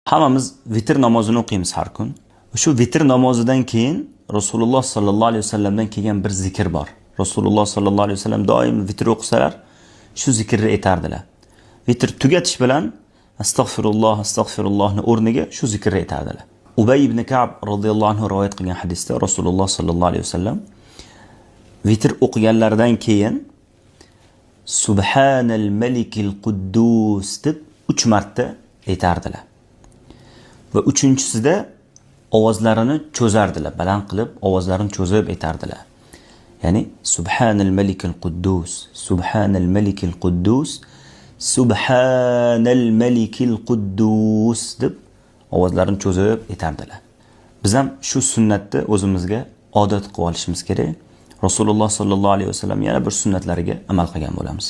Hammamiz vitr namozini o'qiymiz har kun. Shu vitr namozidan keyin Rasululloh sallallohu alayhi vasallamdan kelgan bir zikr bor. Rasululloh sallallohu alayhi vasallam doim vitr o'qisalar, shu zikrni aytardilar. Vitr tugatish bilan astag'firullohni o'rniga shu zikrni aytardilar. Ubay ibn Ka'b radhiyallohu anhu rivoyat qilgan hadisda Rasululloh sallallohu alayhi vasallam vitr o'qiganlaridan keyin Subhanal Malikil Quddus deb 3 marta aytardilar. Va uchinchisida ovozlarini cho'zardilar, baland qilib ovozlarini cho'zib aytardilar. Ya'ni Subhanal Malikil Quddus, Subhanal Malikil Quddus, Subhanal Malikil Quddus deb ovozlarini cho'zib aytardilar. Biz ham shu sunnatni o'zimizga odat qilib olishimiz kerak. Rasululloh sallallohu alayhi vasallam yana bir sunnatlariga amal qilgan bo'lamiz.